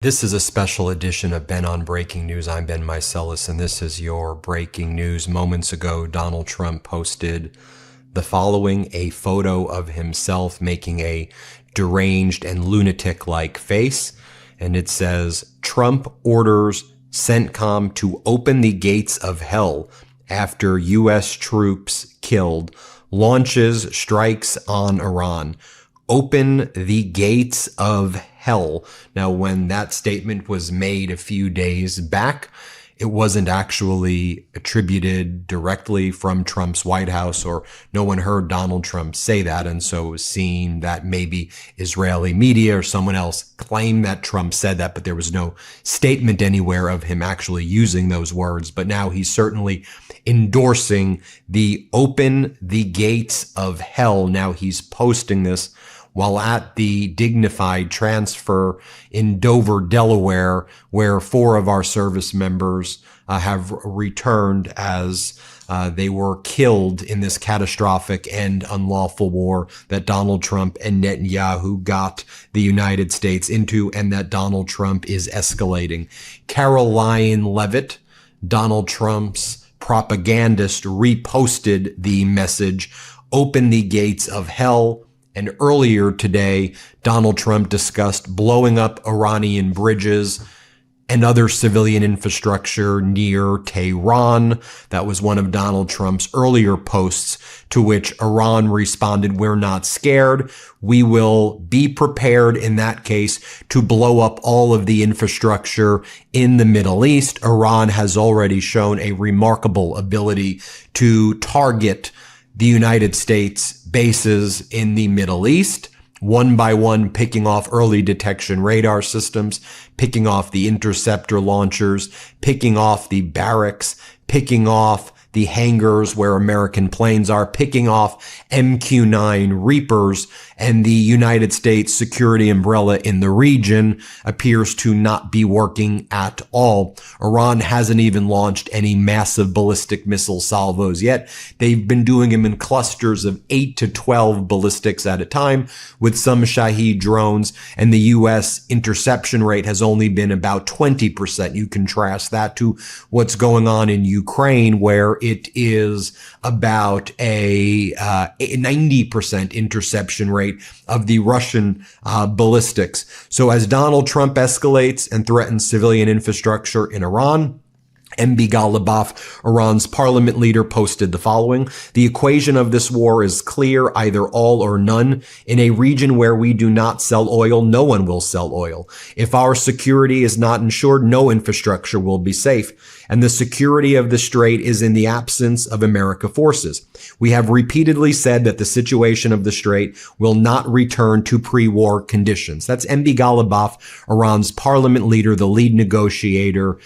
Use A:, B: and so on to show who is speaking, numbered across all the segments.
A: This is a special edition of Ben on Breaking News. I'm Ben Meiselas, and this is your breaking news. Moments ago, Donald Trump posted the following: a photo of himself making a deranged and lunatic-like face. And it says, Trump orders CENTCOM to open the gates of hell after U.S. troops killed, launches strikes on Iran. Open the gates of hell. Now, when that statement was made a few days back, it wasn't actually attributed directly from Trump's White House, or no one heard Donald Trump say that. And so it was seen that maybe Israeli media or someone else claimed that Trump said that, but there was no statement anywhere of him actually using those words. But now he's certainly endorsing the open the gates of hell. Now he's posting this while at the dignified transfer in Dover, Delaware, where 4 of our service members have returned as they were killed in this catastrophic and unlawful war that Donald Trump and Netanyahu got the United States into, and that Donald Trump is escalating. Caroline Levitt, Donald Trump's propagandist, reposted the message, "Open the gates of hell." And earlier today, Donald Trump discussed blowing up Iranian bridges and other civilian infrastructure near Tehran. That was one of Donald Trump's earlier posts, to which Iran responded, "We're not scared. We will be prepared in that case to blow up all of the infrastructure in the Middle East." Iran has already shown a remarkable ability to target the United States bases in the Middle East, one by one, picking off early detection radar systems, picking off the interceptor launchers, picking off the barracks, picking off the hangars where American planes are, picking off MQ-9 Reapers, and the United States security umbrella in the region appears to not be working at all. Iran hasn't even launched any massive ballistic missile salvos yet. They've been doing them in clusters of 8 to 12 ballistics at a time with some Shahed drones, and the U.S. interception rate has only been about 20%. You contrast that to what's going on in Ukraine, where it is about a 90% interception rate of the Russian ballistics. So as Donald Trump escalates and threatens civilian infrastructure in Iran, MB Ghalibaf, Iran's parliament leader, posted the following: "The equation of this war is clear, either all or none. In a region where we do not sell oil, no one will sell oil. If our security is not ensured, no infrastructure will be safe. And the security of the strait is in the absence of American forces. We have repeatedly said that the situation of the strait will not return to pre-war conditions." That's MB Ghalibaf, Iran's parliament leader, the lead negotiator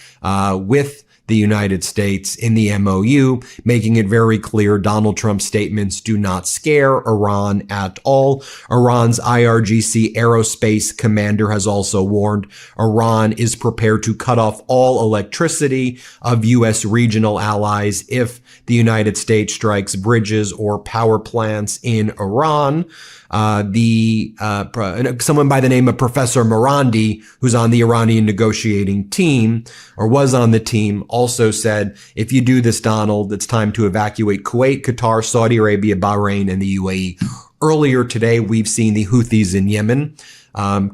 A: with the United States in the MOU, making it very clear Donald Trump's statements do not scare Iran at all. Iran's IRGC aerospace commander has also warned Iran is prepared to cut off all electricity of U.S. regional allies if the United States strikes bridges or power plants in Iran. Someone by the name of Professor Marandi, who's on the Iranian negotiating team, or was on the team, also said, "If you do this, Donald, it's time to evacuate Kuwait, Qatar, Saudi Arabia, Bahrain, and the UAE." Earlier today, we've seen the Houthis in Yemen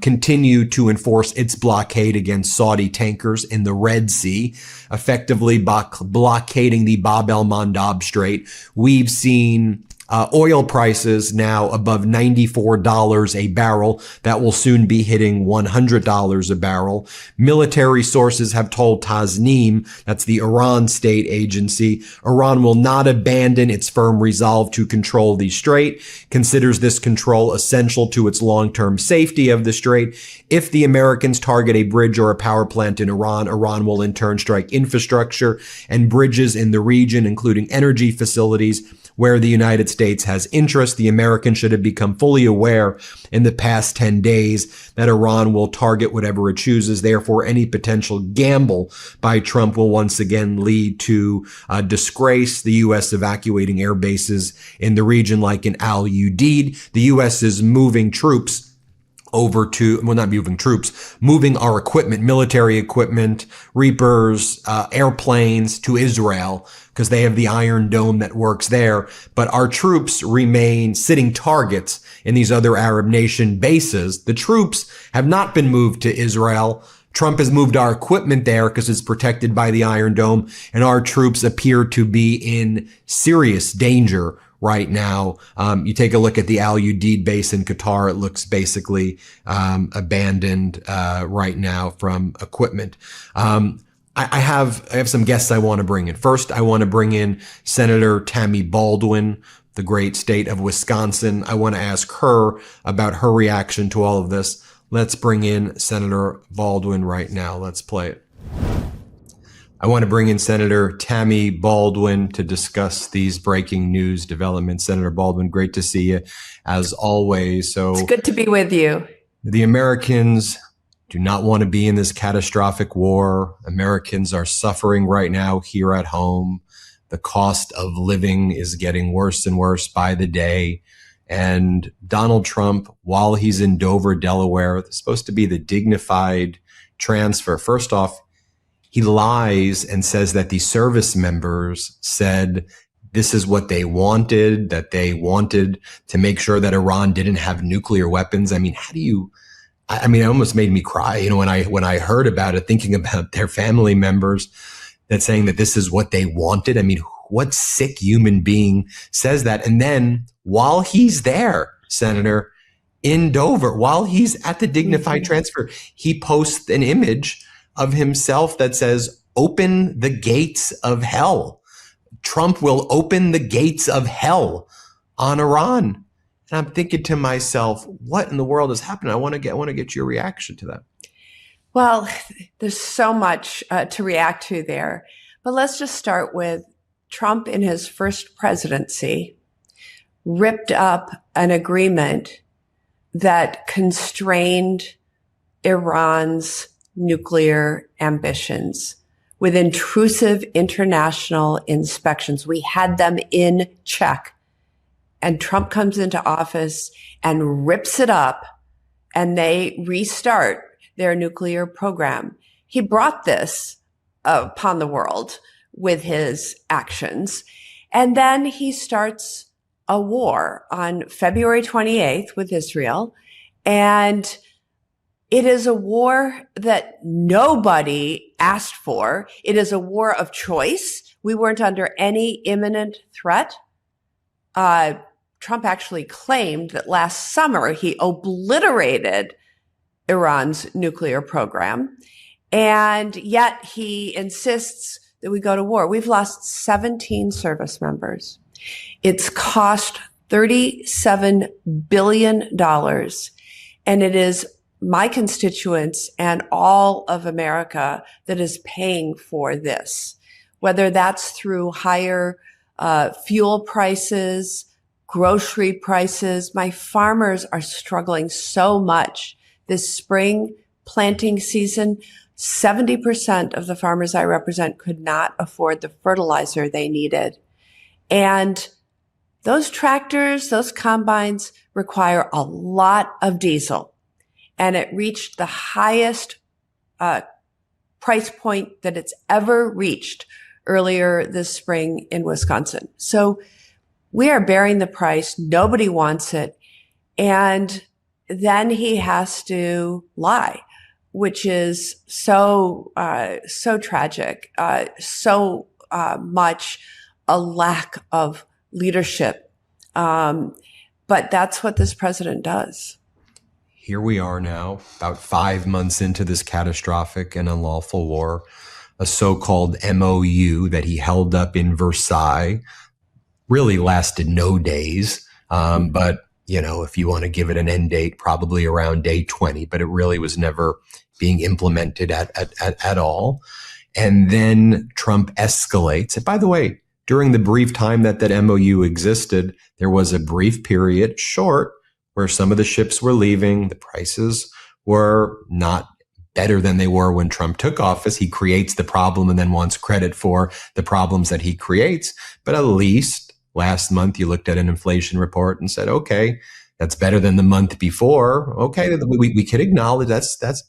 A: continue to enforce its blockade against Saudi tankers in the Red Sea, effectively blockading the Bab el-Mandab Strait. We've seen oil prices now above $94 a barrel. That will soon be hitting $100 a barrel. Military sources have told Tasnim, that's the Iran state agency, Iran will not abandon its firm resolve to control the strait, considers this control essential to its long-term safety of the strait. If the Americans target a bridge or a power plant in Iran, Iran will in turn strike infrastructure and bridges in the region, including energy facilities where the United States has interest. The Americans should have become fully aware in the past 10 days that Iran will target whatever it chooses. Therefore, any potential gamble by Trump will once again lead to disgrace. The U.S. evacuating air bases in the region like in Al Udeid. The U.S. is moving troops over to, well, not moving troops, moving our equipment, military equipment, Reapers, airplanes to Israel, because they have the Iron Dome that works there. But our troops remain sitting targets in these other Arab nation bases. The troops have not been moved to Israel. Trump has moved our equipment there because it's protected by the Iron Dome, and our troops appear to be in serious danger right now. You take a look at the Al Udeid base in Qatar. It looks basically abandoned right now from equipment. I have some guests I want to bring in. First, I want to bring in Senator Tammy Baldwin, the great state of Wisconsin. I want to ask her about her reaction to all of this. Let's bring in Senator Baldwin right now. Let's play it. I want to bring in Senator Tammy Baldwin to discuss these breaking news developments. Senator Baldwin, great to see you as always. So
B: it's good to be with you.
A: The Americans do not want to be in this catastrophic war. Americans are suffering right now here at home. The cost of living is getting worse and worse by the day. And Donald Trump, while he's in Dover, Delaware, it's supposed to be the dignified transfer. First off, he lies and says that the service members said this is what they wanted, that they wanted to make sure that Iran didn't have nuclear weapons. I mean, it almost made me cry, when I heard about it, thinking about their family members that saying that this is what they wanted. I mean, what sick human being says that? And then while he's there, Senator, in Dover, while he's at the dignified transfer, he posts an image of himself that says, "Open the gates of hell." Trump will open the gates of hell on Iran. And I'm thinking to myself, what in the world is happening? I want to get your reaction to that.
B: Well, there's so much to react to there. But let's just start with Trump in his first presidency ripped up an agreement that constrained Iran's nuclear ambitions with intrusive international inspections. We had them in check. And Trump comes into office and rips it up, and they restart their nuclear program. He brought this upon the world with his actions. And then he starts a war on February 28th with Israel. And it is a war that nobody asked for. It is a war of choice. We weren't under any imminent threat. Trump actually claimed that last summer he obliterated Iran's nuclear program. And yet he insists that we go to war. We've lost 17 service members. It's cost $37 billion. And it is my constituents and all of America that is paying for this, whether that's through higher fuel prices, grocery prices. My farmers are struggling so much this spring planting season. 70% of the farmers I represent could not afford the fertilizer they needed. And those tractors, those combines require a lot of diesel. And it reached the highest price point that it's ever reached earlier this spring in Wisconsin. So we are bearing the price. Nobody wants it. And then he has to lie, which is so tragic, so much a lack of leadership. But that's what this president does.
A: Here we are now, about 5 months into this catastrophic and unlawful war, a so-called MOU that he held up in Versailles really lasted no days. But, if you want to give it an end date, probably around day 20, but it really was never being implemented at all. And then Trump escalates. And by the way, during the brief time that MOU existed, there was a brief period, short, where some of the ships were leaving. The prices were not better than they were when Trump took office. He creates the problem and then wants credit for the problems that he creates. But at least last month, you looked at an inflation report and said, okay, That's better than the month before. Okay, we could acknowledge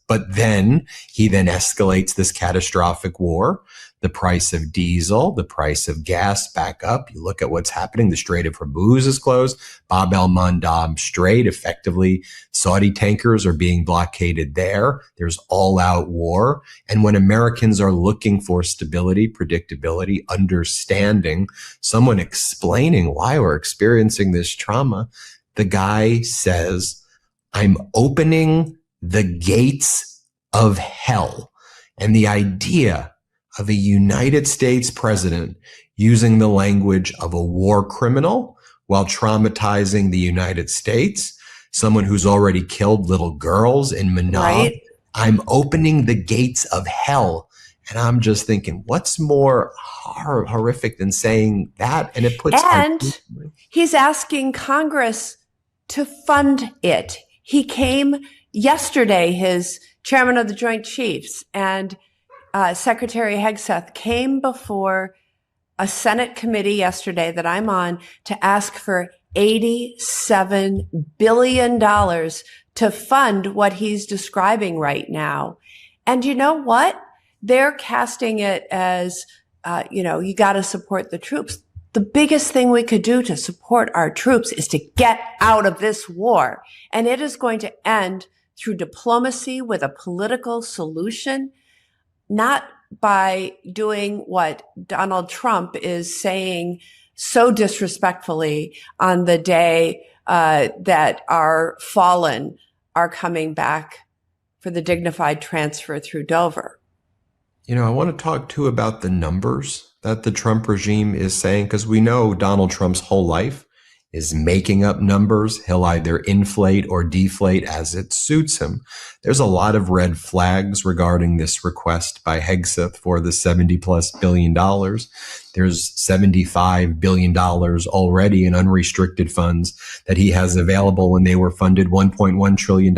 A: but then he then escalates this catastrophic war. The price of diesel, the price of gas back up. You look at what's happening. The Strait of Hormuz is closed. Bab el-Mandab Strait, effectively, Saudi tankers are being blockaded there. There's all-out war. And when Americans are looking for stability, predictability, understanding, someone explaining why we're experiencing this trauma, the guy says, I'm opening the gates of hell. And the idea of a United States president using the language of a war criminal while traumatizing the United States, someone who's already killed little girls in Manab, right? I'm opening the gates of hell. And I'm just thinking, what's more horrific than saying that? And it puts...
B: And he's asking Congress to fund it. He came yesterday, his chairman of the Joint Chiefs and Secretary Hegseth came before a Senate committee yesterday that I'm on to ask for $87 billion to fund what he's describing right now. And you know what? They're casting it as, you got to support the troops. The biggest thing we could do to support our troops is to get out of this war. And it is going to end through diplomacy with a political solution, not by doing what Donald Trump is saying so disrespectfully on the day that our fallen are coming back for the dignified transfer through Dover.
A: I want to talk too about the numbers that the Trump regime is saying, because we know Donald Trump's whole life is making up numbers. He'll either inflate or deflate as it suits him. There's a lot of red flags regarding this request by Hegseth for the $70+ billion. There's $75 billion already in unrestricted funds that he has available when they were funded $1.1 trillion.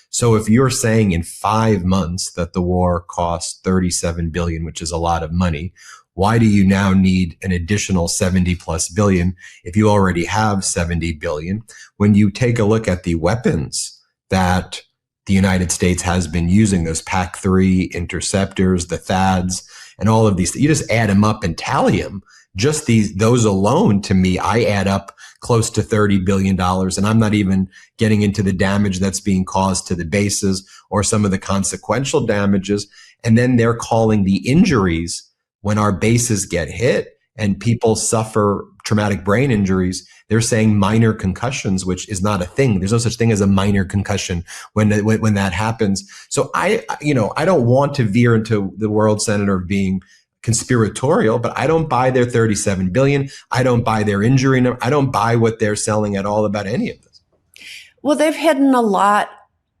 A: So if you're saying in 5 months that the war cost $37 billion, which is a lot of money, why do you now need an additional $70+ billion if you already have $70 billion? When you take a look at the weapons that the United States has been using, those PAC-3 interceptors, the THAADs, and all of these, you just add them up and tally them. Just those alone, to me, I add up close to $30 billion. And I'm not even getting into the damage that's being caused to the bases or some of the consequential damages. And then they're calling the injuries when our bases get hit and people suffer traumatic brain injuries, they're saying minor concussions, which is not a thing. There's no such thing as a minor concussion when that happens. So I don't want to veer into the world, Senator, being conspiratorial, but I don't buy their $37 billion. I don't buy their injury number. I don't buy what they're selling at all about any of this.
B: Well, they've hidden a lot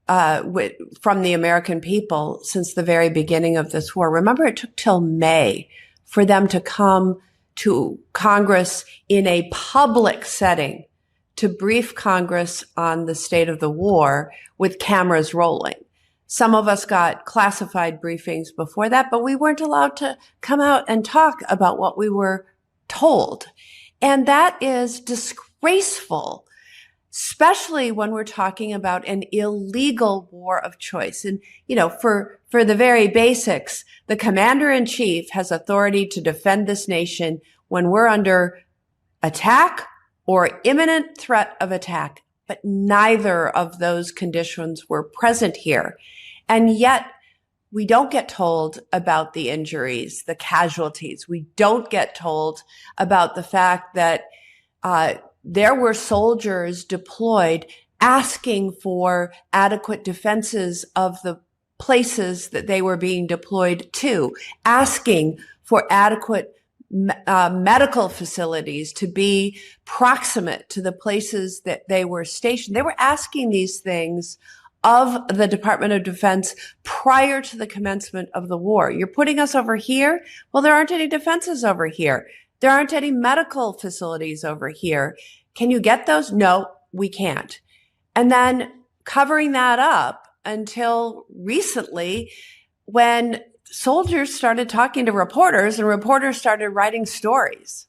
B: from the American people since the very beginning of this war. Remember, it took till May for them to come to Congress in a public setting to brief Congress on the state of the war with cameras rolling. Some of us got classified briefings before that, but we weren't allowed to come out and talk about what we were told. And that is disgraceful, especially when we're talking about an illegal war of choice. And, for the very basics, the commander-in-chief has authority to defend this nation when we're under attack or imminent threat of attack. But neither of those conditions were present here. And yet we don't get told about the injuries, the casualties. We don't get told about the fact that there were soldiers deployed asking for adequate defenses of the places that they were being deployed to, asking for adequate medical facilities to be proximate to the places that they were stationed. They were asking these things of the Department of Defense prior to the commencement of the war. You're putting us over here? Well, there aren't any defenses over here. There aren't any medical facilities over here. Can you get those? No, we can't. And then covering that up until recently when soldiers started talking to reporters and reporters started writing stories.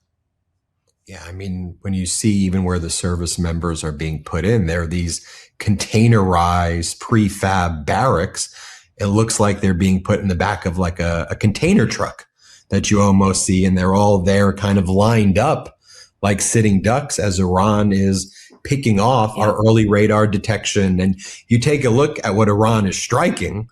A: Yeah, I mean, when you see even where the service members are being put in, there are these containerized prefab barracks. It looks like they're being put in the back of like a container truck that you almost see, and they're all there kind of lined up like sitting ducks as Iran is picking off our early radar detection. And you take a look at what Iran is striking.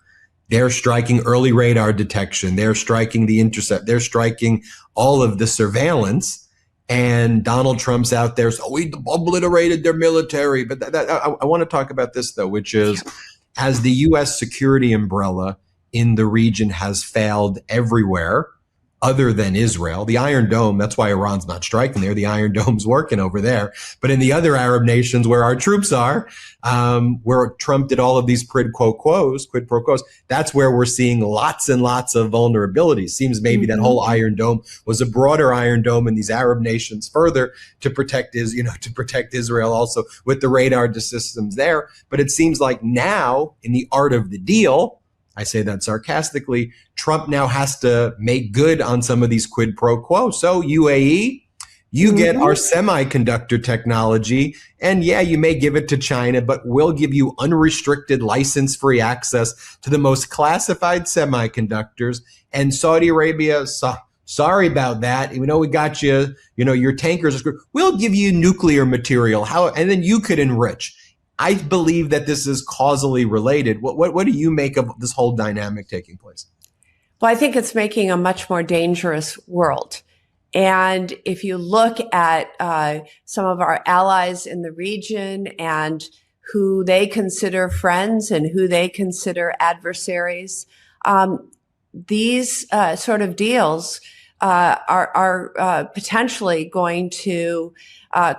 A: They're striking early radar detection. They're striking the intercept. They're striking all of the surveillance. And Donald Trump's out there, so we obliterated their military. But I want to talk about this, though, which is as the U.S. security umbrella in the region has failed everywhere other than Israel. The Iron Dome, that's why Iran's not striking there. The Iron Dome's working over there. But in the other Arab nations where our troops are, where Trump did all of these quid pro quos, that's where we're seeing lots and lots of vulnerabilities. Seems maybe that whole Iron Dome was a broader Iron Dome in these Arab nations further to protect Israel also with the radar systems there. But it seems like now in the art of the deal, I say that sarcastically, Trump now has to make good on some of these quid pro quo. So UAE, you get our semiconductor technology, and yeah, you may give it to China, but we'll give you unrestricted license-free access to the most classified semiconductors. And Saudi Arabia, sorry about that. We know we got you, your tankers. We'll give you nuclear material. And then you could enrich. I believe that this is causally related. What do you make of this whole dynamic taking place?
B: Well, I think it's making a much more dangerous world. And if you look at some of our allies in the region and who they consider friends and who they consider adversaries, these sort of deals are potentially going to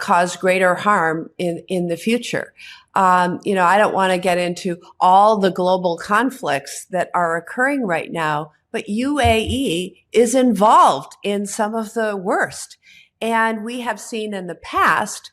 B: cause greater harm in the future. I don't want to get into all the global conflicts that are occurring right now, but UAE is involved in some of the worst. And we have seen in the past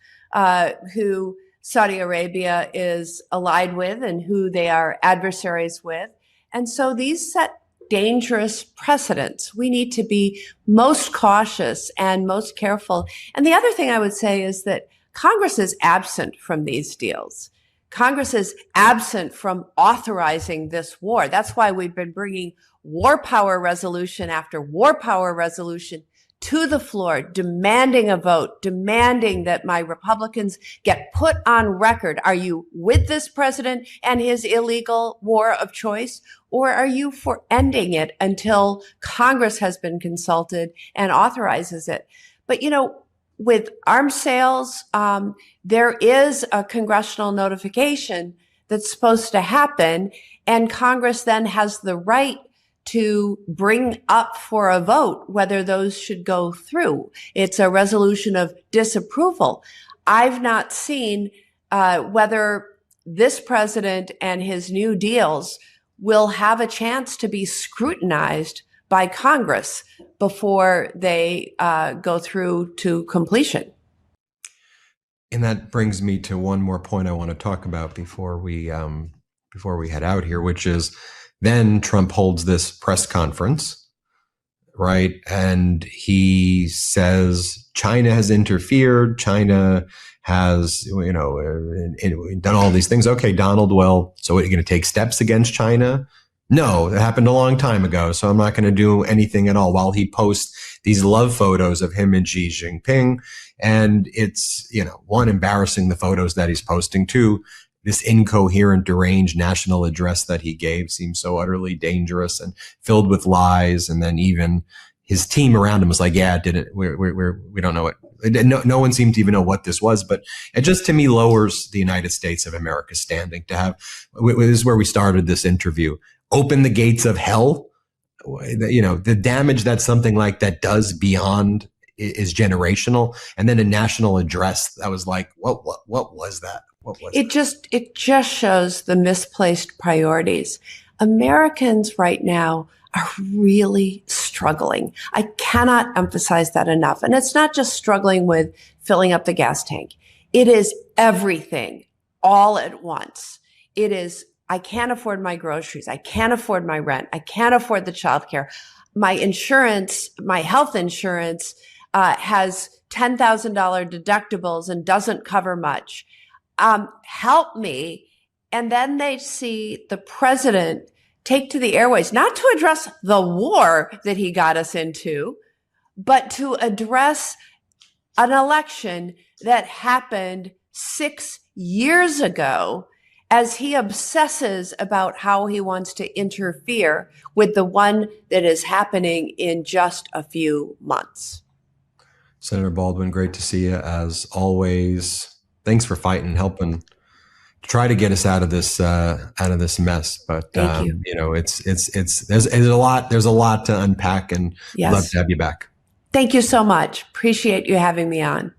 B: who Saudi Arabia is allied with and who they are adversaries with. And so these set dangerous precedents. We need to be most cautious and most careful. And the other thing I would say is that Congress is absent from these deals. Congress is absent from authorizing this war. That's why we've been bringing war power resolution after war power resolution to the floor, demanding a vote, demanding that my Republicans get put on record. Are you with this president and his illegal war of choice, or are you for ending it until Congress has been consulted and authorizes it? But, with arms sales, there is a congressional notification that's supposed to happen, and Congress then has the right to bring up for a vote whether those should go through. It's a resolution of disapproval. I've not seen whether this president and his new deals will have a chance to be scrutinized by Congress before they go through to completion.
A: And that brings me to one more point I want to talk about before we head out here, which is then Trump holds this press conference, right? And he says China has interfered. China has, done all these things. Okay, Donald, well, so are you going to take steps against China? No, that happened a long time ago, so I'm not going to do anything at all, while he posts these love photos of him and Xi Jinping. And it's, one, embarrassing, the photos that he's posting. Two, this incoherent, deranged national address that he gave seems so utterly dangerous and filled with lies. And then even his team around him was like, yeah, we don't know it. No one seemed to even know what this was, but it just, to me, lowers the United States of America's standing to have, this is where we started this interview, open the gates of hell. The damage that something like that does beyond is generational. And then a national address that was like, what was that? It
B: just shows the misplaced priorities. Americans right now are really struggling. I cannot emphasize that enough. And it's not just struggling with filling up the gas tank. It is everything all at once. It is, I can't afford my groceries. I can't afford my rent. I can't afford the childcare. My insurance, my health insurance, has $10,000 deductibles and doesn't cover much. Help me. And then they see the president take to the airways, not to address the war that he got us into, but to address an election that happened 6 years ago, as he obsesses about how he wants to interfere with the one that is happening in just a few months.
A: Senator Baldwin, great to see you as always. Thanks for fighting, helping to try to get us out of this mess. But
B: Thank you.
A: you know, there's a lot to unpack, and
B: Yes.
A: love to have you back.
B: Thank you so much. Appreciate you having me on.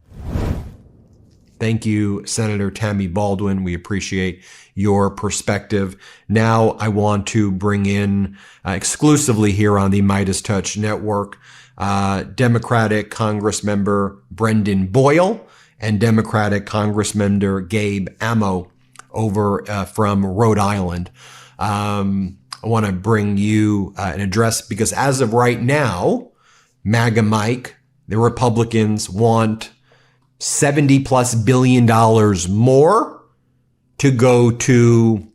A: Thank you, Senator Tammy Baldwin. We appreciate your perspective. Now I want to bring in exclusively here on the MeidasTouch Network, Democratic Congressmember Brendan Boyle and Democratic Congressmember Gabe Amo over from Rhode Island. I want to bring you an address because as of right now, MAGA Mike, the Republicans want $70+ billion more to go to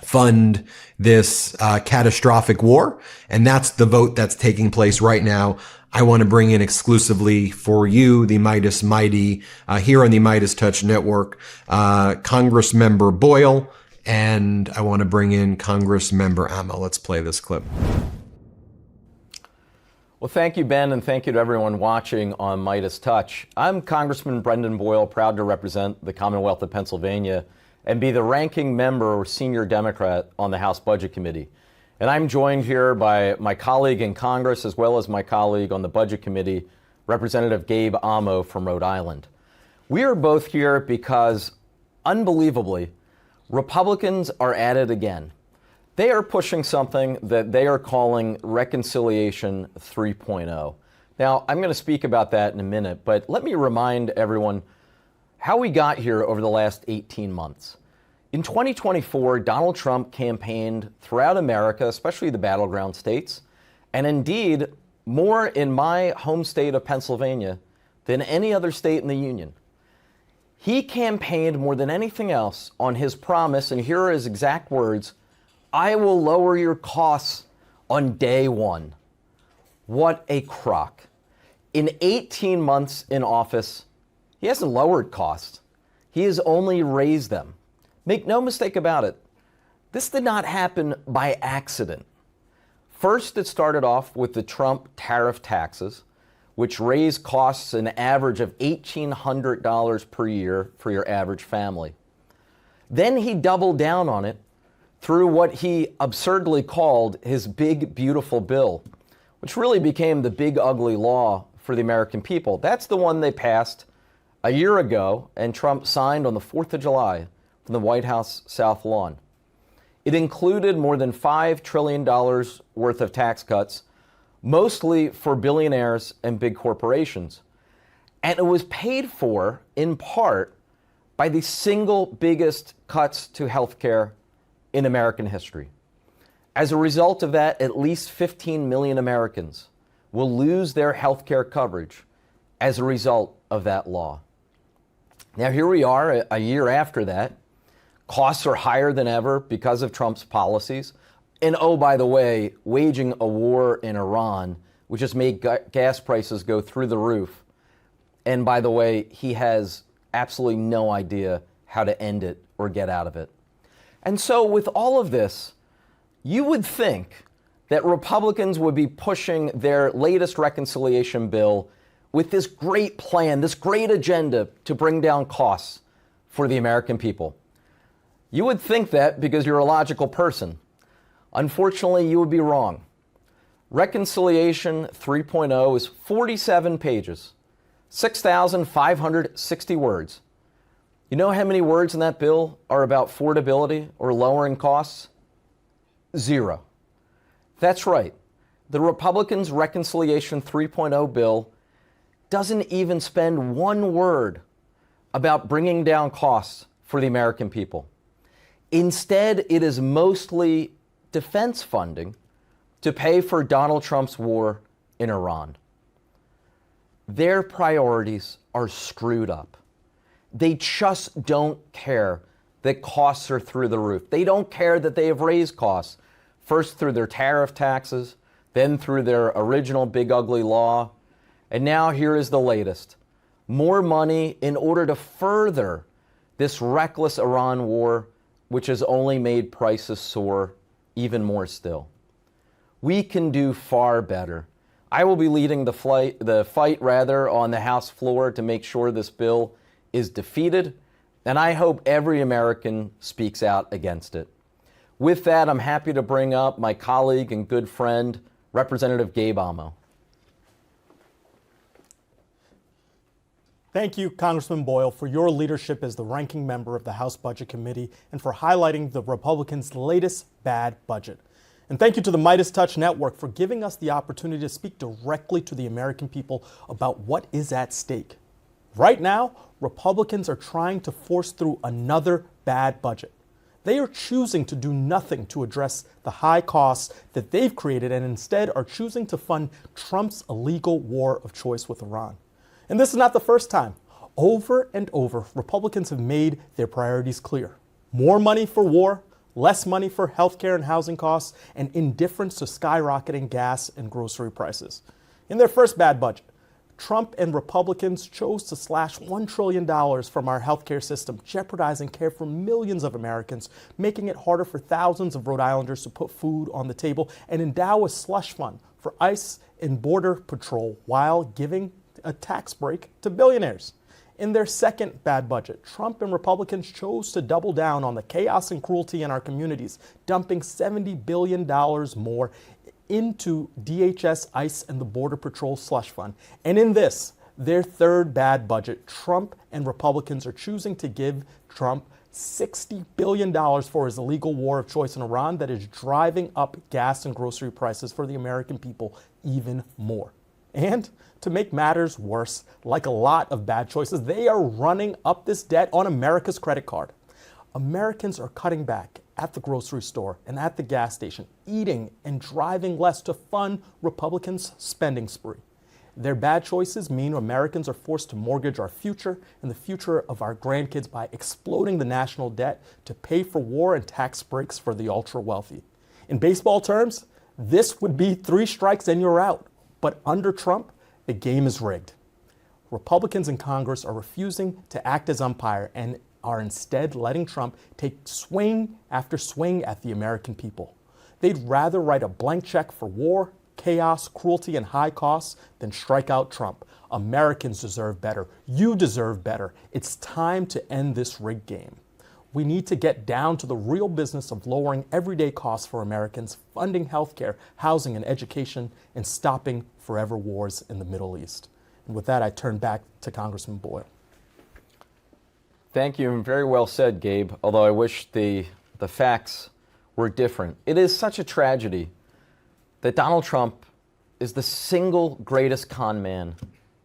A: fund this catastrophic war. And that's the vote that's taking place right now. I want to bring in exclusively for you, the Meidas Mighty, here on the MeidasTouch Network, Congressmember Boyle, and I want to bring in Congressmember Amo. Let's play this clip.
C: Well, thank you, Ben, and thank you to everyone watching on MeidasTouch. I'm Congressman Brendan Boyle, proud to represent the Commonwealth of Pennsylvania and be the ranking member or senior Democrat on the House Budget Committee. And I'm joined here by my colleague in Congress as well as my colleague on the Budget Committee, Representative Gabe Amo from Rhode Island. We are both here because, unbelievably, Republicans are at it again. They are pushing something that they are calling Reconciliation 3.0. Now, I'm going to speak about that in a minute, but let me remind everyone how we got here over the last 18 months. In 2024, Donald Trump campaigned throughout America, especially the battleground states, and indeed more in my home state of Pennsylvania than any other state in the Union. He campaigned more than anything else on his promise, and here are his exact words, "I will lower your costs on day one." What a crock. In 18 months in office, he hasn't lowered costs. He has only raised them. Make no mistake about it. This did not happen by accident. First, it started off with the Trump tariff taxes, which raised costs an average of $1,800 per year for your average family. Then he doubled down on it through what he absurdly called his big, beautiful bill, which really became the big, ugly law for the American people. That's the one they passed a year ago, and Trump signed on the 4th of July from the White House South Lawn. It included more than $5 trillion worth of tax cuts, mostly for billionaires and big corporations. And it was paid for, in part, by the single biggest cuts to health care in American history. As a result of that, at least 15 million Americans will lose their health care coverage as a result of that law. Now, here we are a year after that. Costs are higher than ever because of Trump's policies. And oh, by the way, waging a war in Iran, which has made gas prices go through the roof. And by the way, he has absolutely no idea how to end it or get out of it. And so with all of this, you would think that Republicans would be pushing their latest reconciliation bill with this great plan, this great agenda to bring down costs for the American people. You would think that because you're a logical person. Unfortunately, you would be wrong. Reconciliation 3.0 is 47 pages, 6,560 words. You know how many words in that bill are about affordability or lowering costs? 0. That's right. The Republicans' Reconciliation 3.0 bill doesn't even spend one word about bringing down costs for the American people. Instead, it is mostly defense funding to pay for Donald Trump's war in Iran. Their priorities are screwed up. They just don't care that costs are through the roof. They don't care that they have raised costs, first through their tariff taxes, then through their original big ugly law, and now here is the latest. More money in order to further this reckless Iran war, which has only made prices soar even more still. We can do far better. I will be leading the fight on the House floor to make sure this bill is defeated, and I hope every American speaks out against it. With that, I'm happy to bring up my colleague and good friend, Representative Gabe Amo.
D: Thank you, Congressman Boyle, for your leadership as the ranking member of the House Budget Committee and for highlighting the Republicans' latest bad budget. And thank you to the MeidasTouch Network for giving us the opportunity to speak directly to the American people about what is at stake. Right now, Republicans are trying to force through another bad budget. They are choosing to do nothing to address the high costs that they've created and instead are choosing to fund Trump's illegal war of choice with Iran. And this is not the first time. Over and over, Republicans have made their priorities clear. More money for war, less money for healthcare and housing costs, and indifference to skyrocketing gas and grocery prices. In their first bad budget, Trump and Republicans chose to slash $1 trillion from our healthcare system, jeopardizing care for millions of Americans, making it harder for thousands of Rhode Islanders to put food on the table, and endow a slush fund for ICE and Border Patrol while giving a tax break to billionaires. In their second bad budget, Trump and Republicans chose to double down on the chaos and cruelty in our communities, dumping $70 billion more into DHS, ICE, and the Border Patrol slush fund. And in this, their third bad budget, Trump and Republicans are choosing to give Trump $60 billion for his illegal war of choice in Iran that is driving up gas and grocery prices for the American people even more. And to make matters worse, like a lot of bad choices, they are running up this debt on America's credit card. Americans are cutting back at the grocery store and at the gas station, eating and driving less to fund Republicans' spending spree. Their bad choices mean Americans are forced to mortgage our future and the future of our grandkids by exploding the national debt to pay for war and tax breaks for the ultra-wealthy. In baseball terms, this would be 3 strikes and you're out. But under Trump, the game is rigged. Republicans in Congress are refusing to act as umpire and are instead letting Trump take swing after swing at the American people. They'd rather write a blank check for war, chaos, cruelty, and high costs than strike out Trump. Americans deserve better. You deserve better. It's time to end this rigged game. We need to get down to the real business of lowering everyday costs for Americans, funding healthcare, housing, and education, and stopping forever wars in the Middle East. And with that, I turn back to Congressman Boyle.
C: Thank you, and very well said, Gabe, although I wish the facts were different. It is such a tragedy that Donald Trump is the single greatest con man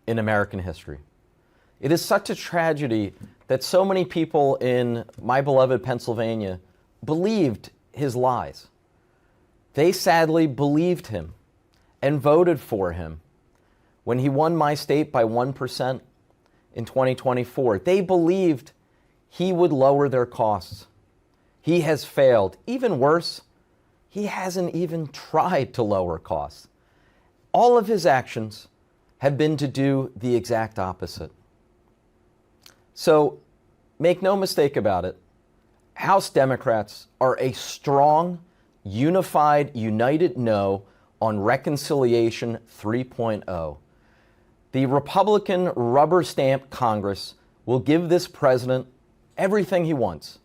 C: in American history. It is such a tragedy that so many people in my beloved Pennsylvania believed his lies. They sadly believed him and voted for him when he won my state by 1% in 2024. They believed he would lower their costs. He has failed. Even worse, he hasn't even tried to lower costs. All of his actions have been to do the exact opposite. So, make no mistake about it, House Democrats are a strong, unified, united no on Reconciliation 3.0. The Republican rubber stamp Congress will give this president everything he wants.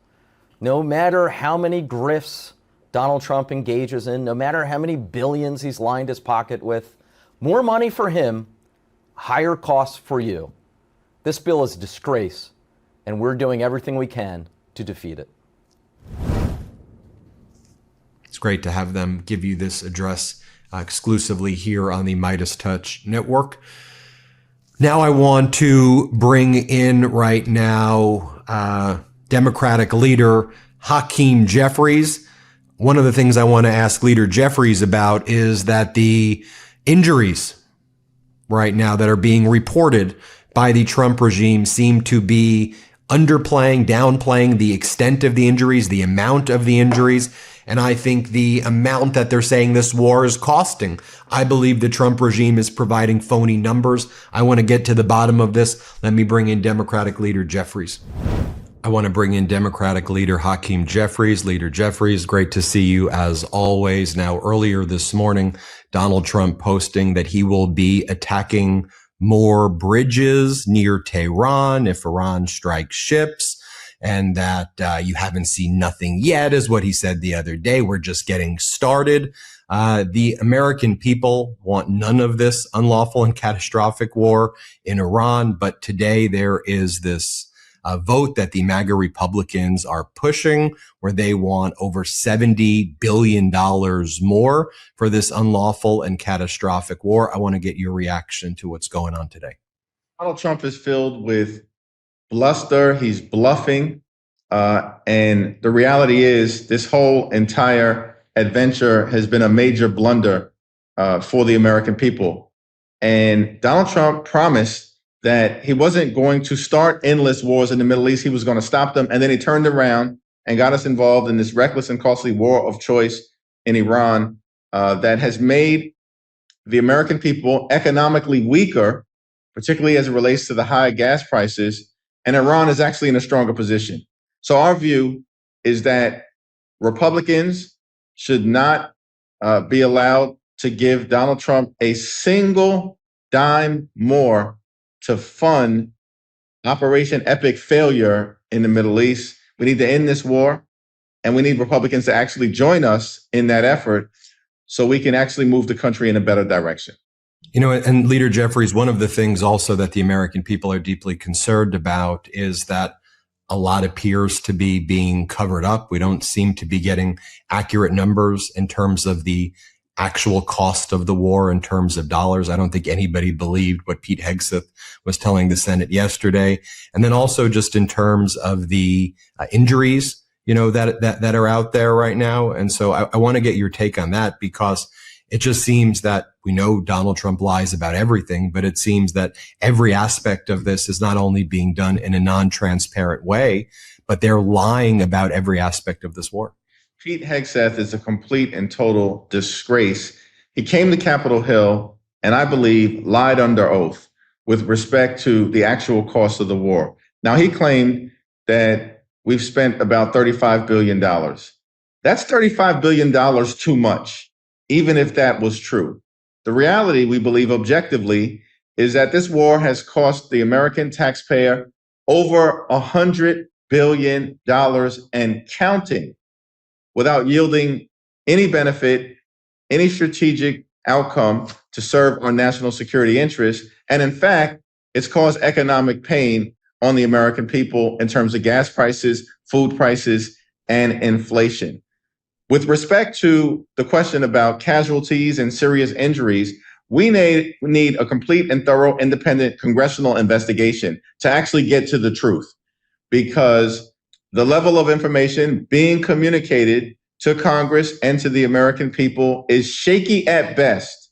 C: No matter how many grifts Donald Trump engages in, no matter how many billions he's lined his pocket with, more money for him, higher costs for you. This bill is a disgrace, and we're doing everything we can to defeat it.
A: It's great to have them give you this address exclusively here on the MeidasTouch Network. Now I want to bring in right now Democratic leader Hakeem Jeffries. One of the things I want to ask Leader Jeffries about is that the injuries right now that are being reported by the Trump regime seem to be underplaying, downplaying the extent of the injuries, the amount of the injuries. And I think the amount that they're saying this war is costing. I believe the Trump regime is providing phony numbers. I want to get to the bottom of this. Let me bring in Democratic leader Jeffries. I want to bring in Democratic leader Hakeem Jeffries. Leader Jeffries, great to see you as always. Now, earlier this morning, Donald Trump posting that he will be attacking more bridges near Tehran if Iran strikes ships, and that you haven't seen nothing yet is what he said the other day. We're just getting started. The American people want none of this unlawful and catastrophic war in Iran, but today there is this vote that the MAGA Republicans are pushing where they want over $70 billion more for this unlawful and catastrophic war. I want to get your reaction to what's going on today.
E: Donald Trump is filled with bluster. He's bluffing. And the reality is this whole entire adventure has been a major blunder for the American people. And Donald Trump promised that he wasn't going to start endless wars in the Middle East. He was going to stop them. And then he turned around and got us involved in this reckless and costly war of choice in Iran that has made the American people economically weaker, particularly as it relates to the high gas prices. And Iran is actually in a stronger position. So our view is that Republicans should not be allowed to give Donald Trump a single dime more to fund Operation Epic Failure in the Middle East. We need to end this war, and we need Republicans to actually join us in that effort so we can actually move the country in a better direction.
A: You know, and Leader Jeffries, one of the things also that the American people are deeply concerned about is that a lot appears to be being covered up. We don't seem to be getting accurate numbers in terms of the actual cost of the war in terms of dollars. I don't think anybody believed what Pete Hegseth was telling the Senate yesterday. And then also just in terms of the injuries, you know, that are out there right now. And so I want to get your take on that, because it just seems that we know Donald Trump lies about everything, but it seems that every aspect of this is not only being done in a non-transparent way, but they're lying about every aspect of this war.
E: Pete Hegseth is a complete and total disgrace. He came to Capitol Hill and I believe lied under oath with respect to the actual cost of the war. Now, he claimed that we've spent about $35 billion. That's $35 billion too much, even if that was true. The reality, we believe objectively, is that this war has cost the American taxpayer over $100 billion and counting, without yielding any benefit, any strategic outcome to serve our national security interests. And in fact, it's caused economic pain on the American people in terms of gas prices, food prices, and inflation. With respect to the question about casualties and serious injuries, we need a complete and thorough independent congressional investigation to actually get to the truth, because the level of information being communicated to Congress and to the American people is shaky at best.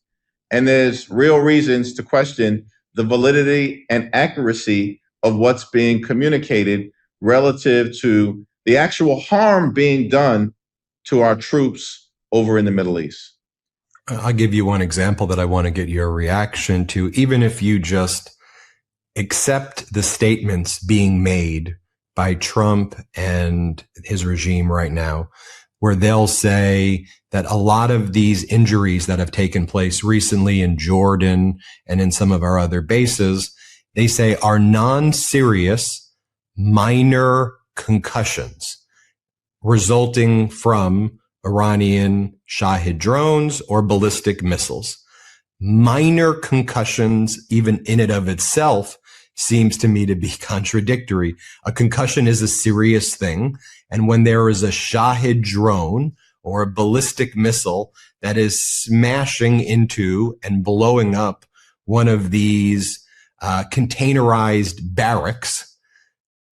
E: And there's real reasons to question the validity and accuracy of what's being communicated relative to the actual harm being done to our troops over in the Middle East.
A: I'll give you one example that I want to get your reaction to. Even if you just accept the statements being made by Trump and his regime right now, where they'll say that a lot of these injuries that have taken place recently in Jordan and in some of our other bases, they say are non-serious, minor concussions resulting from Iranian Shahid drones or ballistic missiles. Minor concussions, even in and of itself, seems to me to be contradictory. A concussion is a serious thing. And when there is a Shahid drone or a ballistic missile that is smashing into and blowing up one of these containerized barracks,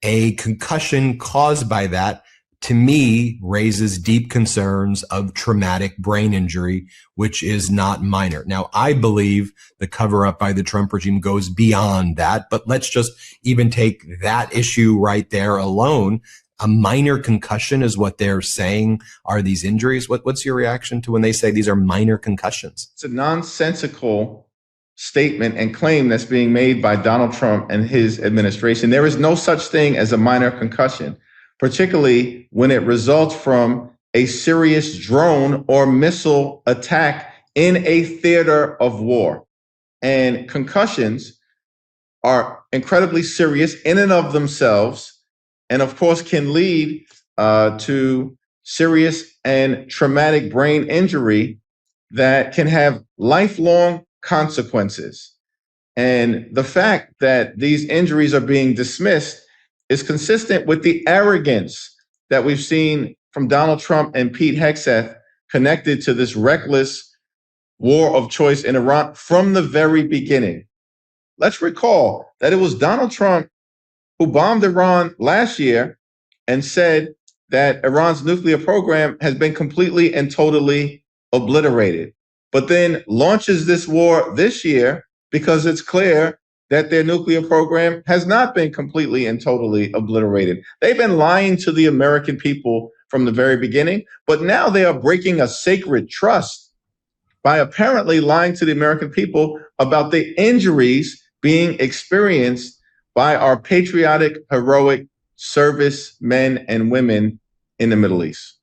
A: a concussion caused by that to me, raises deep concerns of traumatic brain injury, which is not minor. Now, I believe the cover up by the Trump regime goes beyond that, but let's just even take that issue right there alone. A minor concussion is what they're saying are these injuries. What's your reaction to when they say these are minor concussions?
E: It's a nonsensical statement and claim that's being made by Donald Trump and his administration. There is no such thing as a minor concussion, particularly when it results from a serious drone or missile attack in a theater of war. And concussions are incredibly serious in and of themselves, and of course can lead to serious and traumatic brain injury that can have lifelong consequences. And the fact that these injuries are being dismissed is consistent with the arrogance that we've seen from Donald Trump and Pete Hegseth connected to this reckless war of choice in Iran from the very beginning. Let's recall that it was Donald Trump who bombed Iran last year and said that Iran's nuclear program has been completely and totally obliterated, but then launches this war this year because it's clear that their nuclear program has not been completely and totally obliterated. They've been lying to the American people from the very beginning, but now they are breaking a sacred trust by apparently lying to the American people about the injuries being experienced by our patriotic, heroic service men and women in the Middle East.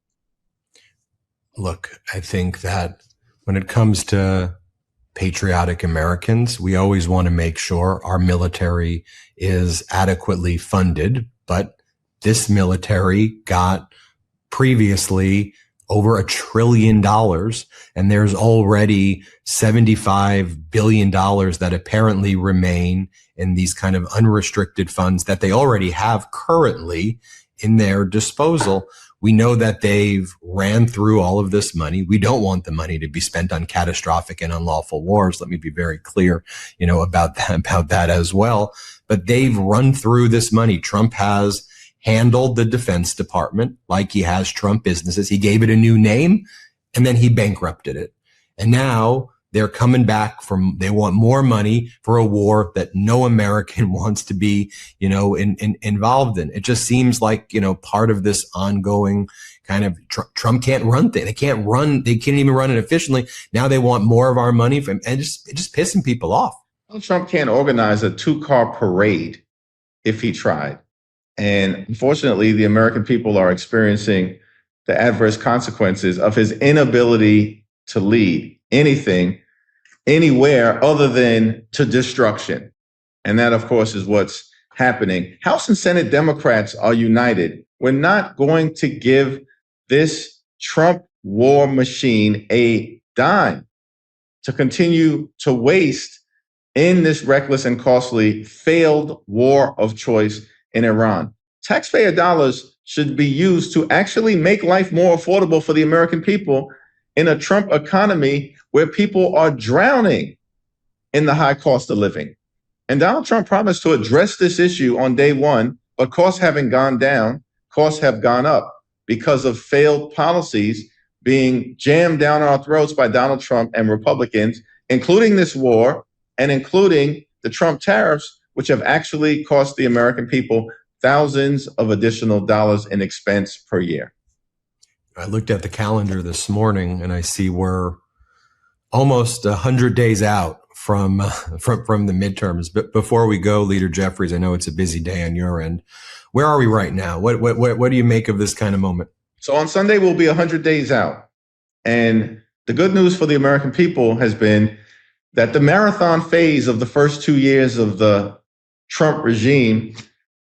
A: Look, I think that when it comes to patriotic Americans, we always want to make sure our military is adequately funded, but this military got previously over $1 trillion, and there's already $75 billion that apparently remain in these kind of unrestricted funds that they already have currently in their disposal. We know that they've ran through all of this money. We don't want the money to be spent on catastrophic and unlawful wars. Let me be very clear, about that as well. But they've run through this money. Trump has handled the Defense Department like he has Trump businesses. He gave it a new name and then he bankrupted it. And now they're coming back they want more money for a war that no American wants to be, involved in. It just seems like, part of this ongoing kind of Trump can't run things. They can't even run it efficiently. Now they want more of our money and it's just pissing people off.
E: Trump can't organize a 2-car parade if he tried. And unfortunately, the American people are experiencing the adverse consequences of his inability to lead anything, anywhere other than to destruction. And that, of course, is what's happening. House and Senate Democrats are united. We're not going to give this Trump war machine a dime to continue to waste in this reckless and costly failed war of choice in Iran. Taxpayer dollars should be used to actually make life more affordable for the American people in a Trump economy where people are drowning in the high cost of living. And Donald Trump promised to address this issue on day one, but costs haven't gone down, costs have gone up because of failed policies being jammed down our throats by Donald Trump and Republicans, including this war and including the Trump tariffs, which have actually cost the American people thousands of additional dollars in expense per year.
A: I looked at the calendar this morning and I see we're almost 100 days out from the midterms. But before we go, Leader Jeffries, I know it's a busy day on your end. Where are we right now? What do you make of this kind of moment?
E: So on Sunday, we'll be 100 days out. And the good news for the American people has been that the marathon phase of the first 2 years of the Trump regime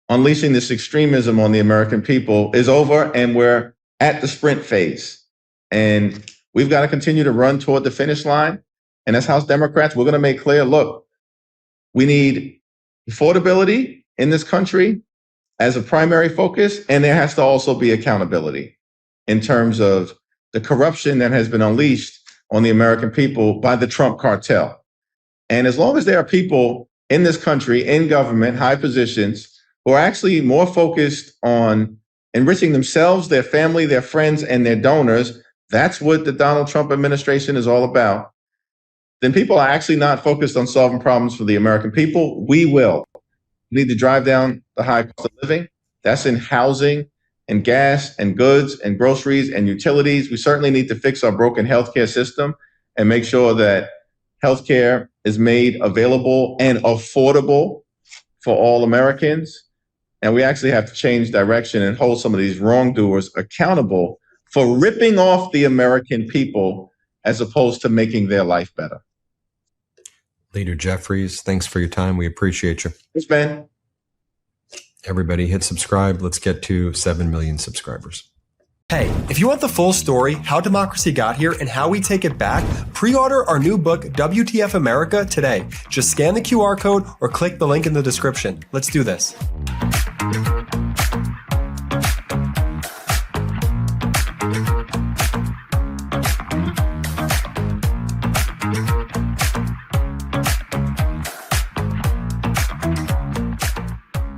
E: unleashing this extremism on the American people is over, and we're at the sprint phase. And we've got to continue to run toward the finish line. And as House Democrats, we're going to make clear, look, we need affordability in this country as a primary focus, and there has to also be accountability in terms of the corruption that has been unleashed on the American people by the Trump cartel. And as long as there are people in this country, in government, high positions, who are actually more focused on enriching themselves, their family, their friends, and their donors, that's what the Donald Trump administration is all about, then people are actually not focused on solving problems for the American people. We will. We need to drive down the high cost of living. That's in housing and gas and goods and groceries and utilities. We certainly need to fix our broken healthcare system and make sure that healthcare is made available and affordable for all Americans. And we actually have to change direction and hold some of these wrongdoers accountable for ripping off the American people as opposed to making their life better.
A: Leader Jeffries, thanks for your time. We appreciate you.
E: Thanks, Ben.
A: Everybody hit subscribe. Let's get to 7 million subscribers.
F: Hey, if you want the full story, how democracy got here and how we take it back, pre-order our new book, WTF America, today. Just scan the QR code or click the link in the description. Let's do this.